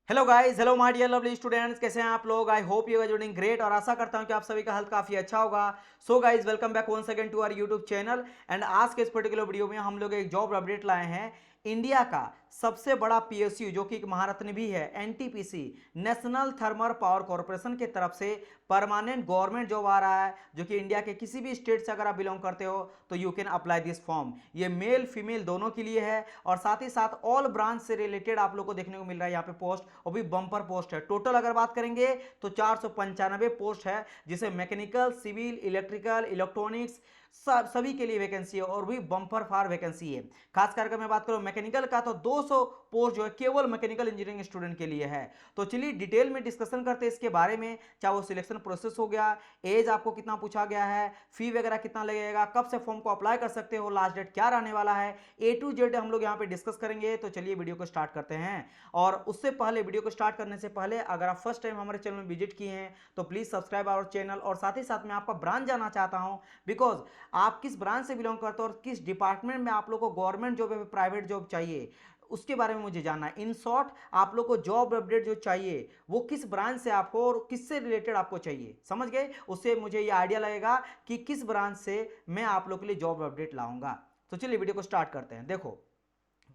Hello guys, hello my dear lovely students, कैसे हैं आप लोग। I hope you are doing great और आशा करता हूं कि आप सभी का हेल्थ काफी अच्छा होगा। So guys, welcome back once again to our YouTube channel. And आज के इस पर्टिकुलर वीडियो में हम लोग एक जॉब अपडेट लाए हैं। इंडिया का सबसे बड़ा पीएसयू जो कि एक महारत्न भी है, NTPC national thermal power corporation की तरफ से परमानेंट गवर्नमेंट जॉब आ रहा है, जो कि इंडिया के किसी भी स्टेट से अगर आप बिलोंग करते हो तो you can apply this form. ये मेल फीमेल दोनों के लिए है और साथ ही साथ ऑल ब्रांच से रिलेटेड आप लोग को देखने को मिल रहा है यहाँ पे पोस्ट, और भी बम्पर पोस्ट है। टोटल अगर बात करेंगे तो 495 पोस्ट है, जिसे मैकेनिकल, सिविल, इलेक्ट्रिकल, इलेक्ट्रॉनिक्स सभी के लिए वैकेंसी है और भी बम्पर फार वैकेंसी है। खास करके मैं बात करूं मैकेनिकल का तो 200 पोस्ट जो है केवल मैकेनिकल इंजीनियरिंग स्टूडेंट के लिए है। तो चलिए डिटेल में डिस्कशन करते हैं इसके बारे में, चाहे वो सिलेक्शन प्रोसेस हो गया, एज आपको कितना पूछा गया है, फी वगैरह कितना लगेगा, कब से फॉर्म को अप्लाई कर सकते हो, लास्ट डेट क्या रहने वाला है, ए टू जेड हम लोग यहाँ पे डिस्कस करेंगे। तो चलिए वीडियो को स्टार्ट करते हैं। और उससे पहले, वीडियो को स्टार्ट करने से पहले, अगर आप फर्स्ट टाइम हमारे चैनल में विजिट किए हैं तो प्लीज सब्सक्राइब आवर चैनल, और साथ ही साथ मैं आपका ब्रांच जानना चाहता हूं, बिकॉज आप किस ब्रांच से बिलोंग करते हो और किस डिपार्टमेंट में आप लोग को गवर्नमेंट जॉब या प्राइवेट जॉब चाहिए, उसके बारे में मुझे जानना है। इन शॉर्ट, आप लोग को जॉब अपडेट जो चाहिए वो किस ब्रांच से आपको और किससे रिलेटेड आपको चाहिए, समझ गए। उससे मुझे ये आइडिया लगेगा कि किस ब्रांच से मैं आप लोग के लिए जॉब अपडेट लाऊंगा। तो चलिए वीडियो को स्टार्ट करते हैं। देखो,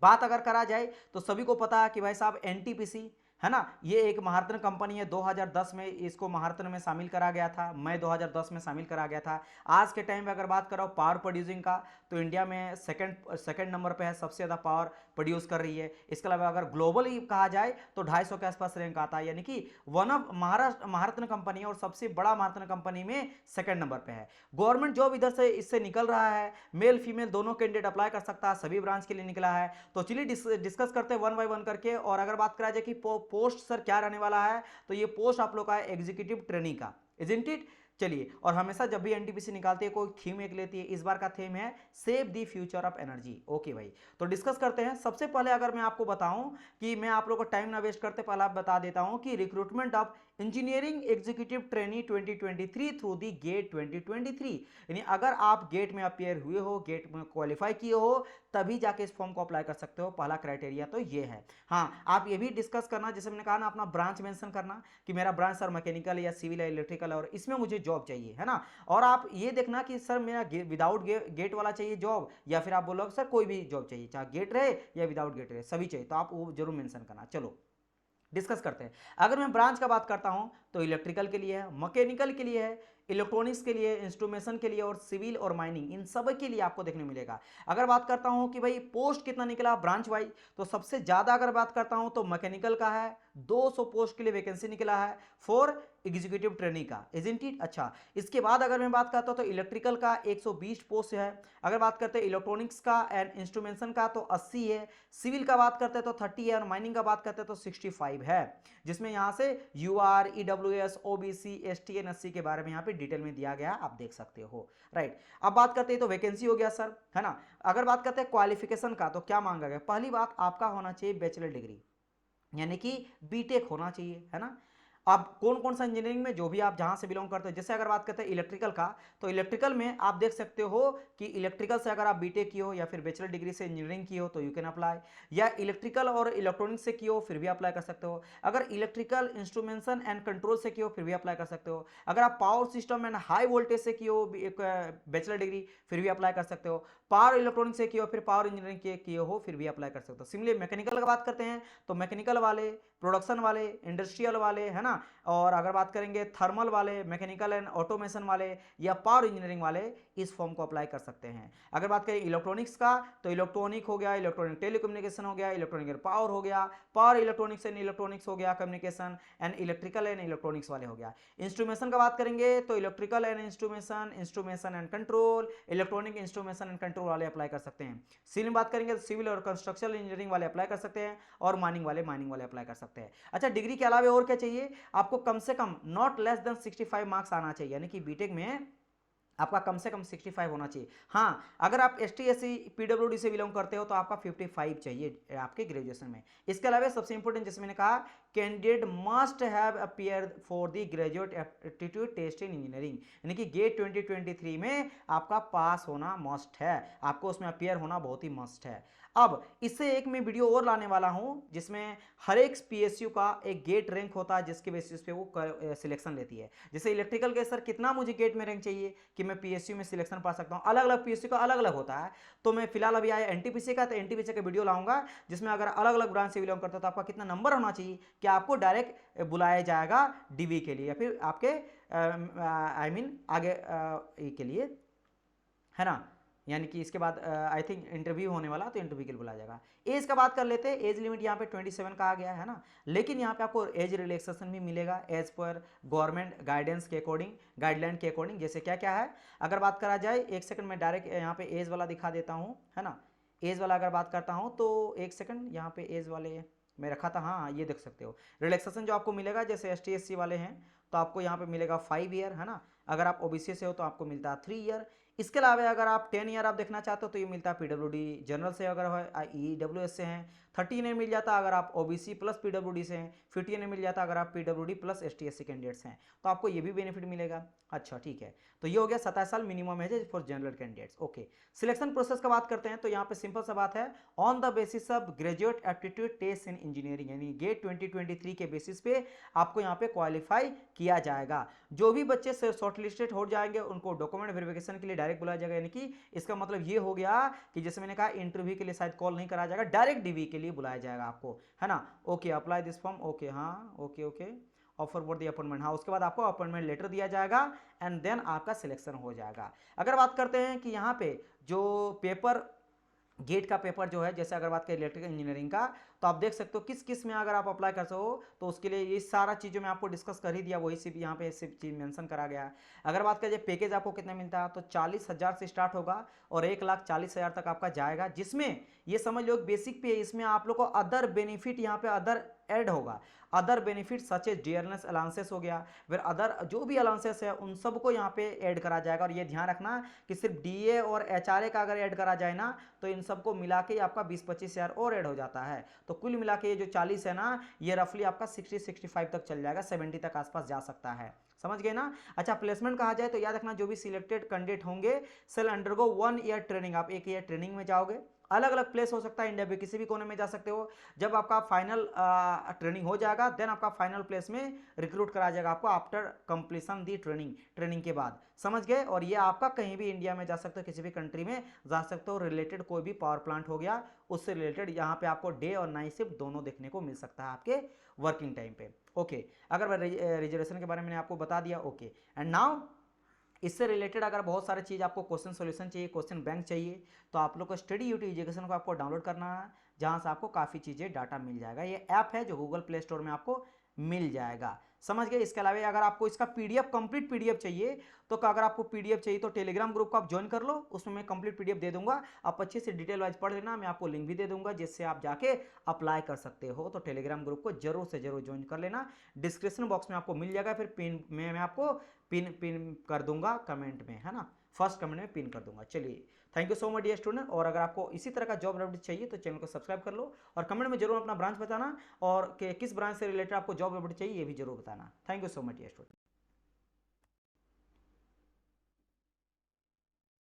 बात अगर करा जाए तो सभी को पता है कि भाई साहब एनटीपीसी है ना, ये एक महारत्न कंपनी है। 2010 में इसको महारत्न में शामिल करा गया था, मई 2010 में शामिल करा गया था। आज के टाइम पे अगर बात करो पावर प्रोड्यूसिंग का, तो इंडिया में सेकंड नंबर पे है, सबसे ज़्यादा पावर प्रोड्यूस कर रही है। इसके अलावा अगर ग्लोबली कहा जाए तो 250 के आसपास रैंक आता है, यानी कि वन ऑफ महारत्न कंपनी है और सबसे बड़ा महारत्न कंपनी में सेकंड नंबर पे है। गवर्नमेंट जॉब इधर से इससे निकल रहा है, मेल फीमेल दोनों कैंडिडेट अप्लाई कर सकता है, सभी ब्रांच के लिए निकला है। तो चलिए डिस्कस करते हैं वन बाय वन करके। और अगर बात करा जाए कि पोस्ट सर क्या रहने वाला है, तो ये पोस्ट आप लोग का है एग्जीक्यूटिव ट्रेनिंग का, इजंट इट। चलिए, और हमेशा जब भी एनटीपीसी निकालती है कोई थीम एक लेती है, इस बार का थीम है save the future of energy. Okay भाई, तो डिस्कस करते हैं। सबसे पहले अगर मैं आपको बताऊं कि मैं आप लोग को टाइम ना वेस्ट करते, पहले आप बता देता हूं कि recruitment of engineering executive trainee 2023 through the GATE 2023, यानी अगर आप गेट में अपियर हुए हो, गेट में क्वालिफाई किए हो, तभी जाके इस फॉर्म को अप्लाई कर सकते हो। पहला क्राइटेरिया तो ये है। हाँ, आप ये भी डिस्कस करना, जैसे मैंने कहा ना, अपना ब्रांच मेंशन करना कि मेरा ब्रांच सर मैकेनिकल या सिविल या इलेक्ट्रिकल और इसमें मुझे जॉब चाहिए, है ना। और आप ये देखना कि सर मेरा विदाउट गेट वाला चाहिए जॉब, या फिर आप बोलोगे सर कोई भी जॉब चाहिए, चाहे गेट रहे या विदाउट गेट रहे, सभी चाहिए, तो आप वो जरूर मेंशन करना। चलो डिस्कस करते हैं। अगर मैं ब्रांच का बात करता हूं तो इलेक्ट्रिकल के लिए है, मैकेनिकल के लिए है, इलेक्ट्रॉनिक्स के लिए, इंस्ट्रूमेशन के लिए, और सिविल और माइनिंग, इन सब के लिए आपको देखने मिलेगा। अगर बात करता हूं कि भाई पोस्ट कितना निकला ब्रांच वाइज, तो सबसे ज्यादा अगर बात करता हूं तो मैकेनिकल का है, 200 पोस्ट के लिए वैकेंसी निकला है फॉर एग्जीक्यूटिव ट्रेनिंग का, इजंट इट। अच्छा, इसके बाद अगर मैं बात करता हूं तो इलेक्ट्रिकल का 120 पोस्ट है। अगर बात करते हैं इलेक्ट्रॉनिक्स का एंड इंस्ट्रूमेशन का तो 80 है। सिविल का बात करते हैं तो 30 है, और माइनिंग का बात करते हैं तो 65 है, जिसमें यहां से UR, EWS, OBC, ST, NSC के बारे में यहां पे डिटेल में दिया गया, आप देख सकते हो। राइट, अब बात करते हैं तो वैकेंसी हो गया सर, है ना। अगर बात करते हैं क्वालिफिकेशन का तो क्या मांगा गया, पहली बात आपका होना चाहिए बैचलर डिग्री, यानी कि बीटेक होना चाहिए, है ना। अब कौन कौन सा इंजीनियरिंग में, जो भी आप जहां से बिलोंग करते हो, जैसे अगर बात करते हैं इलेक्ट्रिकल का, तो इलेक्ट्रिकल में आप देख सकते हो कि इलेक्ट्रिकल से अगर आप बीटेक की हो या फिर बैचलर डिग्री से इंजीनियरिंग की हो तो यू कैन अप्लाई, या इलेक्ट्रिकल और इलेक्ट्रॉनिक्स से की हो फिर भी अप्लाई कर सकते हो। अगर इलेक्ट्रिकल इंस्ट्रूमेंटेशन एंड कंट्रोल से की हो फिर भी अप्लाई कर सकते हो। अगर आप power system and high voltage से की हो बैचलर डिग्री फिर भी अप्लाई कर सकते हो। पावर इलेक्ट्रॉनिक्स से की हो, फिर पावर इंजीनियरिंग किए हो फिर भी अप्लाई कर सकते हो। सिमिलरली मैकेनिकल की बात करते हैं तो मैकेनिकल वाले, प्रोडक्शन वाले, इंडस्ट्रियल वाले, है ना, और अगर बात करेंगे थर्मल वाले, मैकेनिकल एंड ऑटोमेशन वाले या पावर इंजीनियरिंग वाले, इस फॉर्म को अप्लाई कर सकते हैं। अगर बात करें इलेक्ट्रॉनिक्स का तो इलेक्ट्रॉनिक हो गया, इलेक्ट्रॉनिक टेलीकम्युनिकेशन हो गया, इलेक्ट्रॉनिक पावर हो गया, पावर इलेक्ट्रॉनिक्स एंड इलेक्ट्रॉनिक्स हो गया, communication and electrical and electronics वाले हो गया। इंस्ट्रूमेशन का बात करेंगे तो electrical and instrumentation, instrumentation and control, electronic instrumentation and control वाले अप्लाई कर सकते हैं। सिविल में बात करेंगे तो सिविल और कंस्ट्रक्शन इंजीनियरिंग वाले अप्लाई कर सकते हैं, और माइनिंग वाले अप्लाई कर सकते हैं। अच्छा, डिग्री के अलावा और क्या चाहिए आपको, कम से कम नॉट लेस देन 65 मार्क्स आना चाहिए, यानी कि बीटेक में आपका कम से कम 65 होना चाहिए। हाँ, अगर आप S T S C PWD से बिलोंग करते हो तो आपका 55 चाहिए आपके ग्रेजुएशन में। इसके अलावा सबसे इंपॉर्टेंट, जैसे मैंने कहा, candidate must have appear for the graduate aptitude test in engineering, यानी कि गेट 2023 में आपका पास होना मस्ट है, आपको उसमें अपीयर होना बहुत ही मस्ट है। अब इससे एक मैं वीडियो और लाने वाला हूं जिसमें हर एक पीएसयू का एक गेट रैंक होता है जिसके बेसिस पे वो सिलेक्शन लेती है। जैसे इलेक्ट्रिकल के सर कितना मुझे गेट में रैंक चाहिए कि मैं पीएसयू में सिलेक्शन पा सकता हूं, अलग अलग पीएसयू का अलग अलग होता है। तो मैं फिलहाल अभी आया एनटीपीसी का, तो एनटीपीसी का वीडियो लाऊंगा जिसमें अगर अलग अलग ब्रांच से बिलोंग करता हो तो आपका कितना नंबर होना चाहिए कि आपको डायरेक्ट बुलाया जाएगा डीवी के लिए या फिर आपके आई मीन आगे के लिए, है ना। यानी कि इसके बाद आई थिंक इंटरव्यू होने वाला, तो इंटरव्यू के लिए बुलाया जाएगा। एज का बात कर लेते हैं। एज लिमिट यहाँ पे 27 का आ गया है ना, लेकिन यहाँ पे आपको एज रिलैक्सेशन भी मिलेगा एज पर गवर्नमेंट गाइडेंस के अकॉर्डिंग, गाइडलाइन के अकॉर्डिंग। जैसे क्या क्या है अगर बात करा जाए, एक सेकंड में डायरेक्ट यहाँ पे एज वाला दिखा देता हूँ, है ना। एज वाला अगर बात करता हूँ तो एक सेकंड यहाँ पे एज वाले मैं रखा था, हाँ ये देख सकते हो। रिलैक्सेशन जो आपको मिलेगा जैसे ST SC वाले हैं तो आपको यहाँ पे मिलेगा 5 ईयर, है ना। अगर आप ओबीसी से हो तो आपको मिलता है 3 ईयर। इसके अलावा अगर आप 10 ईयर आप देखना चाहते हो तो ये मिलता है पीडब्ल्यूडी जनरल से, अगर EWS से हैं 30 ईयर मिल जाता अगर आप ओबीसी प्लस पीडब्ल्यूडी से हैं, 50 ईयर मिल जाता अगर आप PWD plus ST SC candidates हैं, तो आपको ये भी बेनिफिट मिलेगा। अच्छा ठीक है, तो ये हो गया 27 साल minimum age for general candidates. Okay, selection process का बात करते हैं तो यहाँ पे सिंपल सा बात है, on the basis of graduate aptitude test in engineering, यानी गेट 2023 के बेसिस पे आपको यहाँ पे क्वालिफाई किया जाएगा। जो भी बच्चे शॉर्टलिस्टेड हो जाएंगे उनको डॉक्यूमेंट वेरिफिकेशन के लिए डायरेक्ट बुलाया जाएगा, यानी कि इसका मतलब ये हो गया कि जैसे मैंने कहा इंटरव्यू के लिए शायद कॉल नहीं करा जाएगा, डायरेक्ट डीवी के लिए बुलाया जाएगा आपको, है ना। Okay, apply this form, okay हाँ okay okay, offer for the appointment, हाँ उसके बाद आपको अपॉइंटमेंट लेटर दिया जाएगा एंड देन आपका सिलेक्शन हो जाएगा। अगर बात करते हैं कि यहाँ पे जो पेपर गेट का पेपर जो है, जैसे अगर बात करें इलेक्ट्रिकल इंजीनियरिंग का, तो आप देख सकते हो किस किस में अगर आप अप्लाई कर सको तो उसके लिए ये सारा चीज़ों में आपको डिस्कस कर ही दिया, वही सिर्फ यहाँ पे सिर्फ चीज़ मेंशन करा गया है। अगर बात करें पैकेज आपको कितना मिलता है तो 40,000 से स्टार्ट होगा और 1,40,000 तक आपका जाएगा, जिसमें ये समझ लो बेसिक पे, इसमें आप लोग को अदर बेनिफिट यहाँ पे अदर ऐड होगा। Other benefit such as dearness allowances हो गया, फिर अदर जो भी अलाउंसेस है उन सबको यहाँ पे ऐड करा जाएगा। और ये ध्यान रखना कि सिर्फ DA और HRA का अगर ऐड करा जाए ना तो इन सबको मिला के आपका 20-25 हज़ार और ऐड हो जाता है। तो कुल मिला के ये जो 40 है ना, ये रफली आपका 60-65 तक चल जाएगा, 70 तक आसपास जा सकता है, समझ गए ना। अच्छा, प्लेसमेंट कहा जाए तो याद रखना जो भी सिलेक्टेड कैंडिडेट होंगे सेल अंडरगो 1 ईयर ट्रेनिंग, आप 1 ईयर ट्रेनिंग में जाओगे। अलग अलग प्लेस हो सकता है, इंडिया में किसी भी कोने में जा सकते हो। जब आपका फाइनल ट्रेनिंग हो जाएगा देन आपका फाइनल प्लेस में रिक्रूट करा जाएगा आपको आफ्टर कंप्लीशन दी ट्रेनिंग के बाद, समझ गए। और ये आपका कहीं भी इंडिया में जा सकते हो, किसी भी कंट्री में जा सकते हो। रिलेटेड कोई भी पावर प्लांट हो गया उससे रिलेटेड यहाँ पे आपको डे और नाइट शिफ्ट दोनों देखने को मिल सकता है आपके वर्किंग टाइम पे। ओके, अगर रिजर्वेशन के बारे में मैंने आपको बता दिया। ओके, एंड नाउ इससे रिलेटेड अगर बहुत सारे चीज़ आपको क्वेश्चन सॉल्यूशन चाहिए, क्वेश्चन बैंक चाहिए, तो आप लोग को स्टडी यूटी एजुकेशन को आपको डाउनलोड करना है, जहाँ से आपको काफ़ी चीज़ें डाटा मिल जाएगा। ये ऐप है जो गूगल प्ले स्टोर में आपको मिल जाएगा, समझ गए। इसके अलावा अगर आपको इसका PDF कंप्लीट PDF चाहिए तो अगर आपको PDF चाहिए तो टेलीग्राम ग्रुप को आप ज्वाइन कर लो, उसमें मैं कंप्लीट PDF दे दूंगा, आप अच्छे से डिटेल वाइज पढ़ लेना, मैं आपको लिंक भी दे दूंगा जिससे आप जाके अप्लाई कर सकते हो। तो टेलीग्राम ग्रुप को जरूर से जरूर ज्वाइन कर लेना, डिस्क्रिप्शन बॉक्स में आपको मिल जाएगा, फिर पिन में मैं आपको पिन कर दूंगा कमेंट में, है ना, फर्स्ट कमेंट में पिन कर दूंगा। चलिए, thank you so much dear student. और अगर आपको इसी तरह का जॉब अपडेट चाहिए तो चैनल को सब्सक्राइब कर लो और कमेंट में जरूर अपना ब्रांच बताना और किस ब्रांच से रिलेटेड आपको जॉब अपडेट चाहिए ये भी जरूर बताना। Thank you so much dear student.